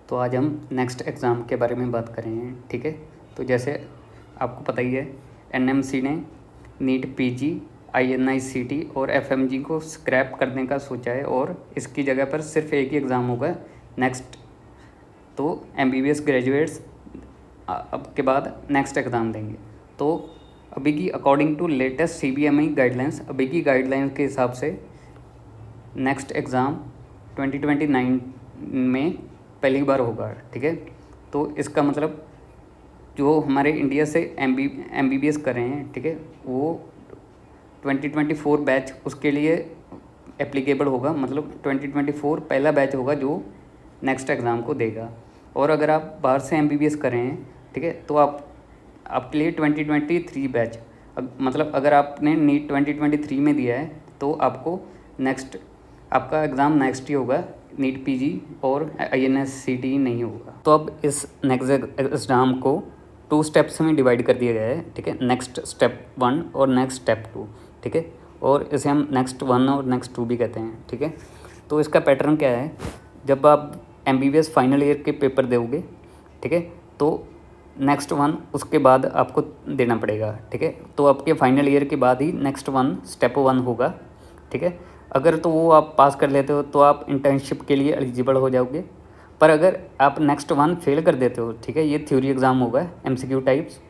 तो आज हम नेक्स्ट एग्ज़ाम के बारे में बात करेंगे, ठीक है। तो जैसे आपको पता ही है, एनएमसी ने नीट पीजी, आईएनआईसीटी और एफएमजी को स्क्रैप करने का सोचा है और इसकी जगह पर सिर्फ एक ही एग्ज़ाम होगा नेक्स्ट। तो एमबीबीएस ग्रेजुएट्स अब के बाद नेक्स्ट एग्ज़ाम देंगे। तो अभी की अकॉर्डिंग टू लेटेस्ट सीबीएमई गाइडलाइंस, अभी की गाइडलाइंस के हिसाब से नेक्स्ट एग्ज़ाम 2029 में पहली बार होगा, ठीक है। तो इसका मतलब जो हमारे इंडिया से एमबीबीएस कर रहे हैं, ठीक है, वो 2024 बैच उसके लिए एप्लीकेबल होगा। मतलब 2024 पहला बैच होगा जो नेक्स्ट एग्ज़ाम को देगा। और अगर आप बाहर से एमबीबीएस कर रहे हैं, ठीक है, तो आपके लिए 2023 बैच, मतलब अगर आपने नीट 2023 में दिया है तो आपको नेक्स्ट आपका एग्ज़ाम नेक्स्ट ही होगा, नीट पीजी और आईएनआईसीटी नहीं होगा। तो अब इस नेक्स्ट एग्ज़ाम को 2 स्टेप्स में डिवाइड कर दिया गया है, ठीक है। नेक्स्ट स्टेप 1 और नेक्स्ट स्टेप 2, ठीक है। और इसे हम नेक्स्ट 1 और नेक्स्ट 2 भी कहते हैं, ठीक है। तो इसका पैटर्न क्या है, जब आप एमबीबीएस फाइनल ईयर के पेपर दोगे, ठीक है, तो नेक्स्ट 1 उसके बाद आपको देना पड़ेगा, ठीक है। तो आपके फाइनल ईयर के बाद ही नेक्स्ट 1 स्टेप 1 होगा, ठीक है। अगर तो वो आप पास कर लेते हो तो आप इंटर्नशिप के लिए एलिजिबल हो जाओगे। पर अगर आप नेक्स्ट 1 फेल कर देते हो, ठीक है, ये थ्योरी एग्ज़ाम होगा एमसीक्यू टाइप्स।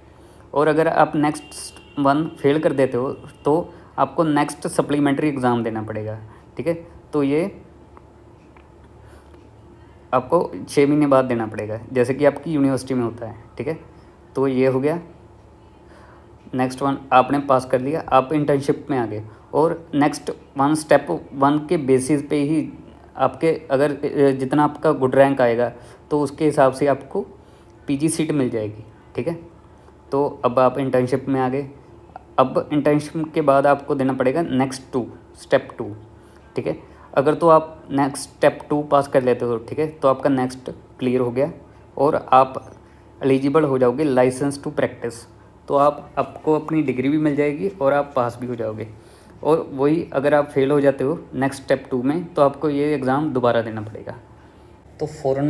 और अगर आप नेक्स्ट 1 फेल कर देते हो तो आपको नेक्स्ट सप्लीमेंट्री एग्ज़ाम देना पड़ेगा, ठीक है। तो ये आपको 6 महीने बाद देना पड़ेगा, जैसे कि आपकी यूनिवर्सिटी में होता है, ठीक है। तो ये हो गया नेक्स्ट 1, आपने पास कर लिया, आप इंटर्नशिप में आ गए। और नेक्स्ट 1 स्टेप 1 के बेसिस पे ही आपके अगर जितना आपका गुड रैंक आएगा तो उसके हिसाब से आपको पीजी सीट मिल जाएगी, ठीक है। तो अब आप इंटर्नशिप में आ गए। अब इंटर्नशिप के बाद आपको देना पड़ेगा नेक्स्ट 2 स्टेप 2, ठीक है। अगर तो आप नेक्स्ट स्टेप 2 पास कर लेते हो, ठीक है, तो आपका नेक्स्ट क्लियर हो गया और आप एलिजिबल हो जाओगे लाइसेंस टू प्रैक्टिस। तो आपको अपनी डिग्री भी मिल जाएगी और आप पास भी हो जाओगे। और वही अगर आप फेल हो जाते हो नेक्स्ट स्टेप 2 में तो आपको ये एग्ज़ाम दोबारा देना पड़ेगा। तो फॉरेन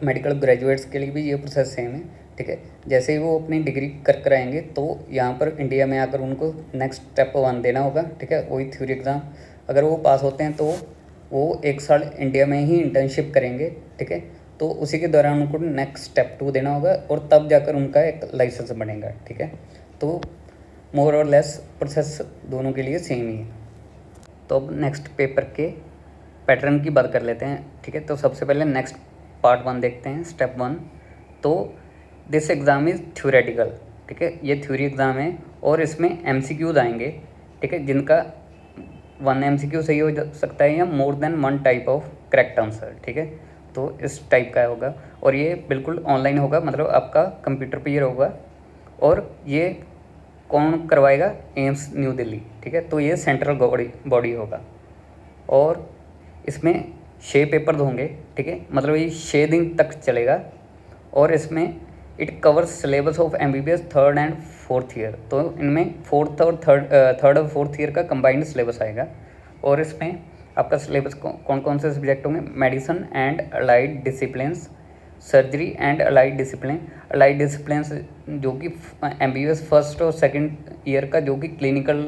मेडिकल ग्रेजुएट्स के लिए भी ये प्रोसेस सेम है, ठीक है। जैसे ही वो अपनी डिग्री कर आएंगे तो यहाँ पर इंडिया में आकर उनको नेक्स्ट स्टेप 1 देना होगा, ठीक है, वही थ्योरी एग्ज़ाम। अगर वो पास होते हैं तो वो 1 साल इंडिया में ही इंटर्नशिप करेंगे, ठीक है। तो उसी के दौरान उनको नेक्स्ट स्टेप 2 देना होगा और तब जाकर उनका एक लाइसेंस बनेगा, ठीक है। तो मोर और लेस प्रोसेस दोनों के लिए सेम ही है। तो अब नेक्स्ट पेपर के पैटर्न की बात कर लेते हैं, ठीक है। तो सबसे पहले नेक्स्ट पार्ट 1 देखते हैं, स्टेप 1। तो दिस एग्ज़ाम इज़ थ्योरेटिकल, ठीक है, ये थ्योरी एग्ज़ाम है और इसमें एमसीक्यूज आएंगे, ठीक है, जिनका 1 एमसीक्यू सही हो सकता है या more than 1 type of correct answer, ठीक है। तो इस टाइप का होगा और ये बिल्कुल ऑनलाइन होगा, मतलब आपका कंप्यूटर पे ये होगा। और ये कौन करवाएगा, एम्स न्यू दिल्ली, ठीक है। तो ये सेंट्रल बॉडी होगा और इसमें 6 पेपर होंगे, ठीक है, मतलब ये 6 दिन तक चलेगा। और इसमें it covers syllabus of MBBS 3rd and 4th year. तो इनमें 4th और 3rd और 4th ईयर का कंबाइंड सिलेबस आएगा। और इसमें आपका सिलेबस कौन कौन से सब्जेक्ट होंगे, medicine and allied disciplines, surgery and allied discipline. Allied disciplines जो कि एमबीबीएस 1st और 2nd ईयर का जो कि क्लिनिकल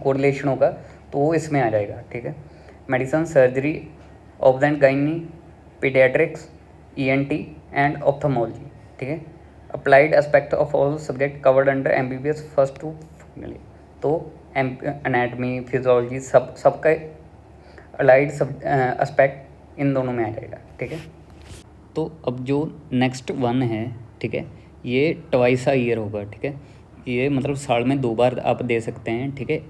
कोरिलेशन होगा तो वो इसमें आ जाएगा, ठीक है। Medicine, surgery, obs and gynae, paediatrics, ENT and ophthalmology, ठीक है। Applied aspect of all subject covered under MBBS 1st to final. तो एनाटमी, फिजियोलॉजी सबका अलाइड एस्पेक्ट इन दोनों में आ जाएगा, ठीक है। तो अब जो नेक्स्ट 1 है, ठीक है, ये ट्वाइस अ ईयर होगा, ठीक है। ये मतलब साल में 2 बार आप दे सकते हैं, ठीक है,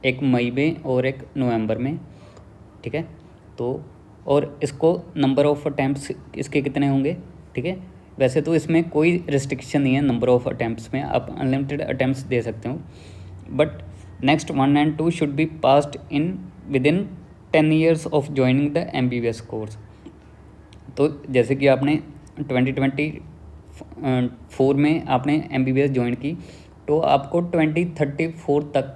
एक मई में और एक नवंबर में, ठीक है। तो और इसको नंबर ऑफ अटैम्प्ट्स इसके कितने होंगे, ठीक है। वैसे तो इसमें कोई रिस्ट्रिक्शन नहीं है नंबर ऑफ अटैम्प्ट्स में, आप अनलिमिटेड अटैम्प्ट्स दे सकते हो। But next 1 and 2 should be passed in within 10 years of joining the MBBS course. तो जैसे कि आपने 2024 में आपने एमबीबीएस ज्वाइन की तो आपको 2034 तक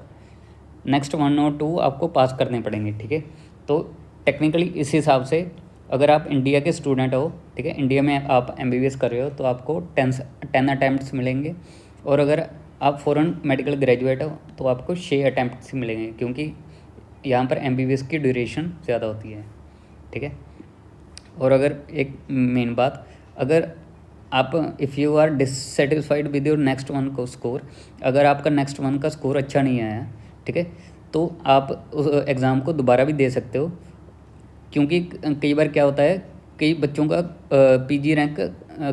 नेक्स्ट 1 और 2 आपको पास करने पड़ेंगे, ठीक है। तो टेक्निकली इस हिसाब से अगर आप इंडिया के स्टूडेंट हो ठीक है। इंडिया में आप MBBS कर रहे हो तो आपको 10 अटैम्प्ट्स मिलेंगे, और अगर आप फ़ॉरेन मेडिकल ग्रेजुएट हो तो आपको 6 अटैम्प्ट्स मिलेंगे, क्योंकि यहाँ पर MBBS की ड्यूरेशन ज़्यादा होती है, ठीक है। और अगर एक मेन बात, अगर आप if you are dissatisfied with your next one को स्कोर, अगर आपका नेक्स्ट वन का स्कोर अच्छा नहीं आया, ठीक है, तो आप उस एग्ज़ाम को दोबारा भी दे सकते हो, क्योंकि कई बार क्या होता है, कई बच्चों का PG रैंक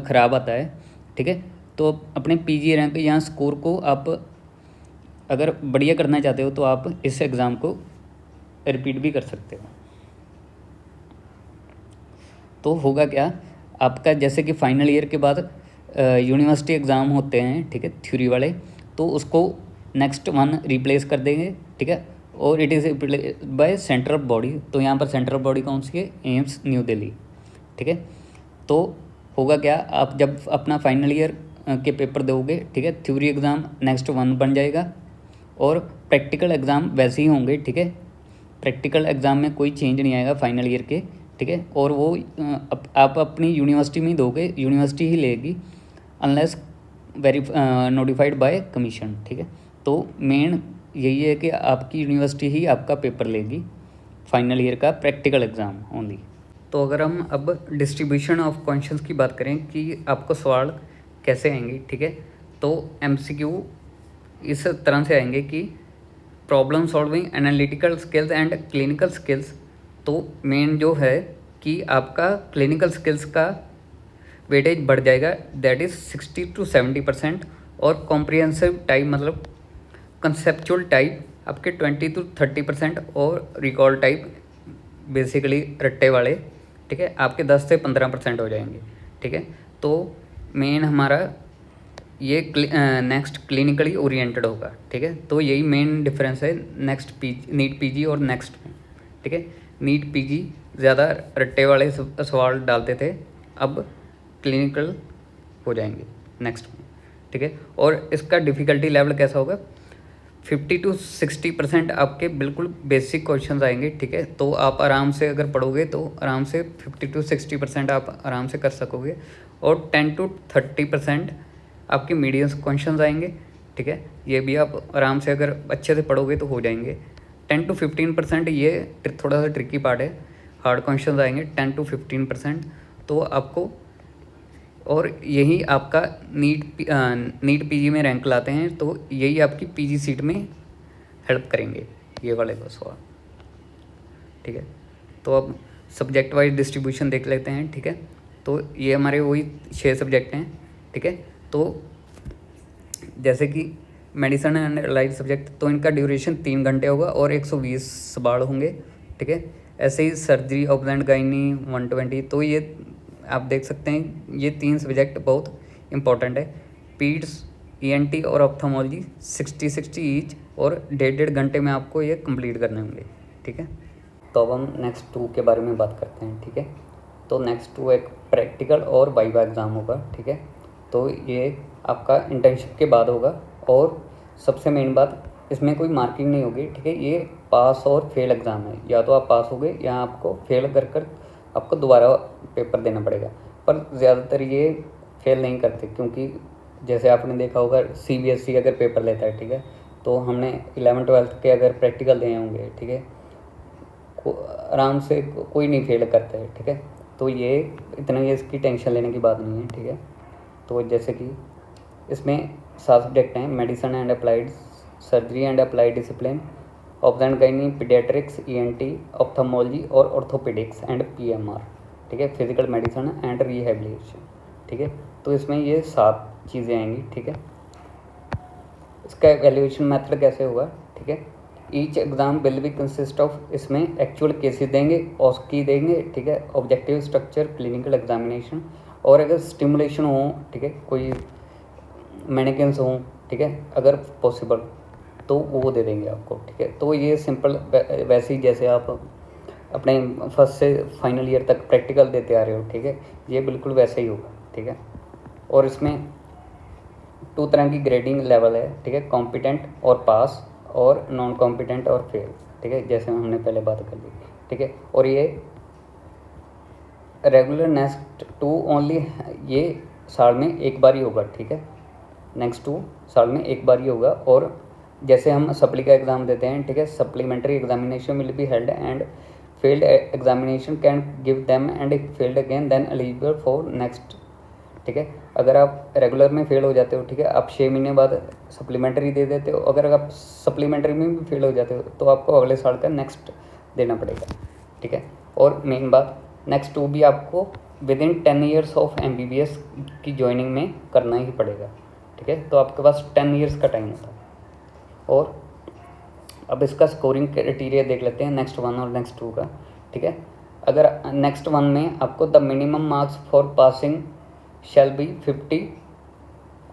ख़राब आता है, ठीक है। तो अपने PG रैंक या स्कोर को आप अगर बढ़िया करना चाहते हो तो आप इस एग्ज़ाम को रिपीट भी कर सकते हो। तो होगा क्या, आपका जैसे कि फाइनल ईयर के बाद यूनिवर्सिटी एग्ज़ाम होते हैं, ठीक है, थ्योरी वाले, तो उसको नेक्स्ट वन रिप्लेस कर देंगे, ठीक है। और it is by central body, तो यहाँ पर सेंट्रल बॉडी कौन सी है, एम्स न्यू दिल्ली, ठीक है। तो होगा क्या, आप जब अपना फाइनल ईयर के पेपर दोगे, ठीक है, थ्योरी एग्ज़ाम नेक्स्ट वन बन जाएगा, और प्रैक्टिकल एग्ज़ाम वैसे ही होंगे, ठीक है। प्रैक्टिकल एग्ज़ाम में कोई चेंज नहीं आएगा फाइनल ईयर के, ठीक है। और वो आप अपनी यूनिवर्सिटी में ही दोगे, यूनिवर्सिटी ही लेगी, अनलेस नोटिफाइड बाय कमीशन, ठीक है। तो मेन यही है कि आपकी यूनिवर्सिटी ही आपका पेपर लेगी फाइनल ईयर का प्रैक्टिकल एग्ज़ाम ओनली। तो अगर हम अब डिस्ट्रीब्यूशन ऑफ क्वेश्चंस की बात करें कि आपको सवाल कैसे आएंगे, ठीक है, तो MCQ इस तरह से आएंगे कि problem solving, analytical skills and clinical skills. तो मेन जो है कि आपका क्लिनिकल स्किल्स का वेटेज बढ़ जाएगा, दैट इज़ 60 to 70%, और कॉम्प्रिहेंसिव टाइप मतलब कंसेप्चुअल टाइप आपके 20 to 30%, और रिकॉल टाइप बेसिकली रट्टे वाले, ठीक है, आपके 10 से 15% हो जाएंगे, ठीक है। तो मेन हमारा ये नेक्स्ट क्लिनिकली ओरिएंटेड होगा, ठीक है। तो यही मेन डिफरेंस है नेक्स्ट नीट PG और नेक्स्ट में, ठीक है। नीट PG ज़्यादा रट्टे वाले सवाल डालते थे, अब क्लिनिकल हो जाएंगे नेक्स्ट में, ठीक है। और इसका डिफ़िकल्टी लेवल कैसा होगा, 50 to 60% आपके बिल्कुल बेसिक क्वेश्चंस आएंगे, ठीक है। तो आप आराम से अगर पढ़ोगे तो आराम से 50 to 60% आप आराम से कर सकोगे, और 10 to 30% आपके मीडियम क्वेश्चंस आएंगे, ठीक है। ये भी आप आराम से अगर अच्छे से पढ़ोगे तो हो जाएंगे। 10 to 15% ये थोड़ा सा ट्रिकी पार्ट है, हार्ड क्वेश्चंस आएंगे 10 to 15%। तो आपको, और यही आपका नीट PG में रैंक लाते हैं, तो यही आपकी PG सीट में हेल्प करेंगे ये वाले सवाल, ठीक है। तो अब सब्जेक्ट वाइज डिस्ट्रीब्यूशन देख लेते हैं, ठीक है। तो ये हमारे वही 6 सब्जेक्ट हैं, ठीक है। तो जैसे कि मेडिसिन एंड अलाइड सब्जेक्ट, तो इनका ड्यूरेशन 3 घंटे होगा और 120 सवाल होंगे, ठीक है। ऐसे ही सर्जरी, ऑब्स एंड गायनी 120। तो ये आप देख सकते हैं ये 3 सब्जेक्ट बहुत इंपॉर्टेंट है। पीड्स, ENT और ऑप्थोमोलॉजी 60-60 ईच, और 1.5 घंटे में आपको ये कंप्लीट करने होंगे, ठीक है। तो अब हम नेक्स्ट 2 के बारे में बात करते हैं, ठीक है। तो नेक्स्ट 2 एक प्रैक्टिकल और वाइवा एग्ज़ाम होगा, ठीक है। तो ये आपका इंटर्नशिप के बाद होगा, और सबसे मेन बात, इसमें कोई मार्किंग नहीं होगी, ठीक है। ये पास और फेल एग्ज़ाम है, या तो आप पास हो गए या आपको फेल कर आपको दोबारा पेपर देना पड़ेगा। पर ज़्यादातर ये फेल नहीं करते, क्योंकि जैसे आपने देखा होगा CBSE अगर पेपर लेता है, ठीक है, तो हमने 11th-12th के अगर प्रैक्टिकल दिए होंगे, ठीक है, आराम से कोई नहीं फेल करता है, ठीक है। तो ये इतना ये इसकी टेंशन लेने की बात नहीं है, ठीक है। तो जैसे कि इसमें 7 सब्जेक्ट हैं, medicine and applied, surgery and applied discipline, obs and gynae, paediatrics, ENT, ophthalmology और ऑर्थोपेडिक्स एंड PMR, ठीक है, फिजिकल मेडिसिन एंड रिहेबिलिटेशन, ठीक है। तो इसमें ये 7 चीज़ें आएंगी, ठीक है। इसका एवेल्यूएशन मेथड कैसे होगा, ठीक है। Each exam will be consist of, इसमें एक्चुअल केसेस देंगे, OSCE देंगे, ठीक है, ऑब्जेक्टिव स्ट्रक्चर, क्लिनिकल एग्जामिनेशन, और अगर स्टिमुलेशन हो, ठीक है, कोई मैनिकेंस हो, ठीक है, अगर पॉसिबल तो वो दे देंगे आपको, ठीक है। तो ये सिंपल वैसे ही जैसे आप अपने फर्स्ट से फाइनल ईयर तक प्रैक्टिकल देते आ रहे हो, ठीक है, ये बिल्कुल वैसे ही होगा, ठीक है। और इसमें 2 तरह की ग्रेडिंग लेवल है, ठीक है, कॉम्पिटेंट और पास, और नॉन कॉम्पिटेंट और फेल, ठीक है, जैसे हमने पहले बात कर ली, ठीक है। और ये रेगुलर नेक्स्ट टू ओनली, ये साल में एक बार ही होगा, ठीक है। नेक्स्ट टू साल में एक बार ही होगा। और जैसे हम सप्ली का एग्ज़ाम देते हैं, ठीक है, supplementary examination will be held and failed examination can give them and if failed again then eligible for next, ठीक है। अगर आप रेगुलर में फेल हो जाते हो, ठीक है, आप 6 महीने बाद सप्लीमेंट्री दे देते हो। अगर आप सप्लीमेंट्री में भी फेल हो जाते हो तो आपको अगले साल का नेक्स्ट देना पड़ेगा, ठीक है। और मेन बात, नेक्स्ट टू भी आपको with in 10 years of MBBS की ज्वाइनिंग में करना ही पड़ेगा, ठीक है। तो आपके पास 10 ईयर्स का टाइम होता है। और अब इसका स्कोरिंग क्राइटेरिया देख लेते हैं नेक्स्ट वन और नेक्स्ट टू का, ठीक है। अगर नेक्स्ट वन में आपको the minimum marks for passing shall be 50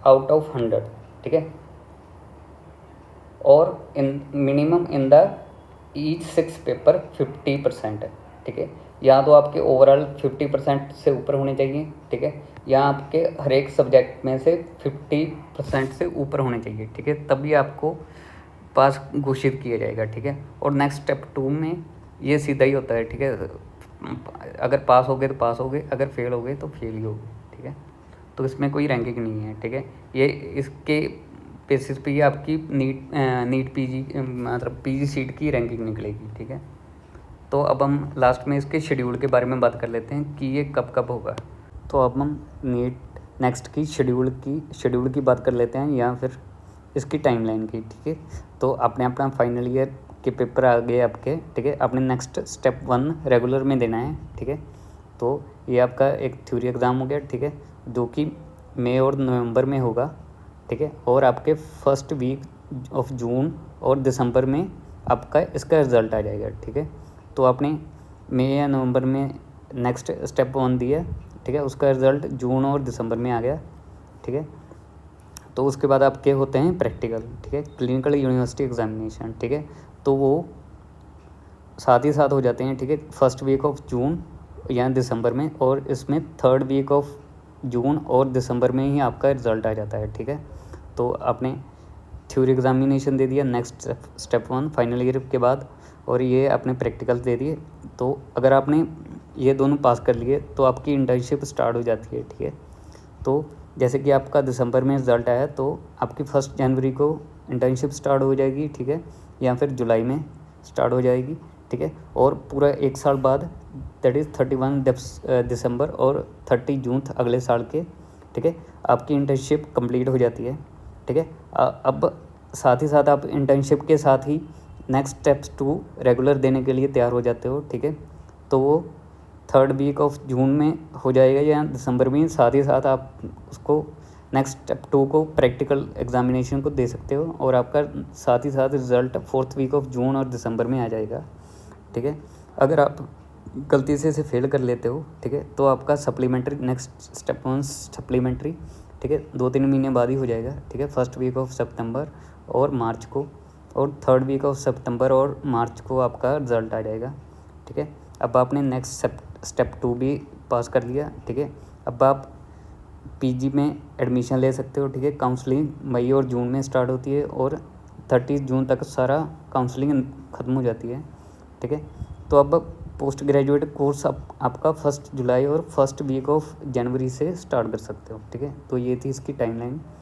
out of 100, ठीक है। और इन minimum in the each 6 paper 50% है, ठीक है। या तो आपके ओवरऑल 50% से ऊपर होने चाहिए, ठीक है, या आपके हर एक सब्जेक्ट में से 50% से ऊपर होने चाहिए, ठीक है, तभी आपको पास घोषित किया जाएगा, ठीक है। और नेक्स्ट स्टेप 2 में ये सीधा ही होता है, ठीक है। अगर पास हो गए तो पास हो गए, अगर फेल हो गए तो फेल ही हो गए, ठीक है। तो इसमें कोई रैंकिंग नहीं है, ठीक है। ये इसके बेसिस पे ही आपकी नीट PG मतलब PG सीट की रैंकिंग निकलेगी, ठीक है। तो अब हम लास्ट में इसके शेड्यूल के बारे में बात कर लेते हैं कि ये कब कब होगा। तो अब हम नीट नेक्स्ट की शेड्यूल की बात कर लेते हैं, या फिर इसकी टाइमलाइन की, ठीक है। तो आपने अपना फाइनल ईयर के पेपर आ गए आपके, ठीक है। आपने नेक्स्ट स्टेप 1 रेगुलर में देना है, ठीक है। तो ये आपका एक थ्योरी एग्ज़ाम हो गया, ठीक है, जो कि मई और नवंबर में होगा, ठीक है। और आपके फर्स्ट वीक ऑफ जून और दिसंबर में आपका इसका रिज़ल्ट आ जाएगा, ठीक है। तो आपने मई या नवंबर में नेक्स्ट स्टेप 1 दिया, ठीक है, उसका रिज़ल्ट जून और दिसंबर में आ गया, ठीक है। तो उसके बाद आपके होते हैं प्रैक्टिकल, ठीक है, क्लिनिकल यूनिवर्सिटी एग्जामिनेशन, ठीक है। तो वो साथ ही साथ हो जाते हैं, ठीक है, फर्स्ट वीक ऑफ जून या दिसंबर में, और इसमें थर्ड वीक ऑफ जून और दिसंबर में ही आपका रिज़ल्ट आ जाता है, ठीक है। तो आपने थ्योरी एग्जामिनेशन दे दिया नेक्स्ट स्टेप 1 फाइनल ईयर के बाद, और ये आपने प्रैक्टिकल दे दिए। तो अगर आपने ये दोनों पास कर लिए तो आपकी इंटर्नशिप स्टार्ट हो जाती है, ठीक है। तो जैसे कि आपका दिसंबर में रिज़ल्ट आया तो आपकी 1 जनवरी को इंटर्नशिप स्टार्ट हो जाएगी, ठीक है, या फिर जुलाई में स्टार्ट हो जाएगी, ठीक है। और पूरा 1 साल बाद, दैट इज़ 31 दिसंबर और 30 जून अगले साल के, ठीक है, आपकी इंटर्नशिप कंप्लीट हो जाती है, ठीक है। अब साथ ही साथ आप इंटर्नशिप के साथ ही नेक्स्ट स्टेप्स 2 रेगुलर देने के लिए तैयार हो जाते हो, ठीक है। तो वो थर्ड वीक ऑफ जून में हो जाएगा या दिसंबर में, साथ ही साथ आप उसको नेक्स्ट स्टेप 2 को प्रैक्टिकल एग्जामिनेशन को दे सकते हो, और आपका साथ ही साथ result 4th week of June और दिसंबर में आ जाएगा, ठीक है। अगर आप गलती से इसे फेल कर लेते हो, ठीक है, तो आपका सप्लीमेंट्री नेक्स्ट स्टेप 1 सप्लीमेंट्री, ठीक है, 2-3 महीने बाद ही हो जाएगा, ठीक है, फर्स्ट वीक ऑफ सितंबर और मार्च को, और थर्ड वीक ऑफ सितंबर और मार्च को आपका रिज़ल्ट आ जाएगा, ठीक है। अब आपने नेक्स्ट स्टेप 2 भी पास कर लिया, ठीक है। अब आप PG में एडमिशन ले सकते हो, ठीक है। काउंसलिंग मई और जून में स्टार्ट होती है और 30 जून तक सारा काउंसलिंग ख़त्म हो जाती है, ठीक है। तो अब पोस्ट ग्रेजुएट कोर्स आपका 1 जुलाई और फर्स्ट वीक ऑफ जनवरी से स्टार्ट कर सकते हो, ठीक है। तो ये थी इसकी टाइमलाइन।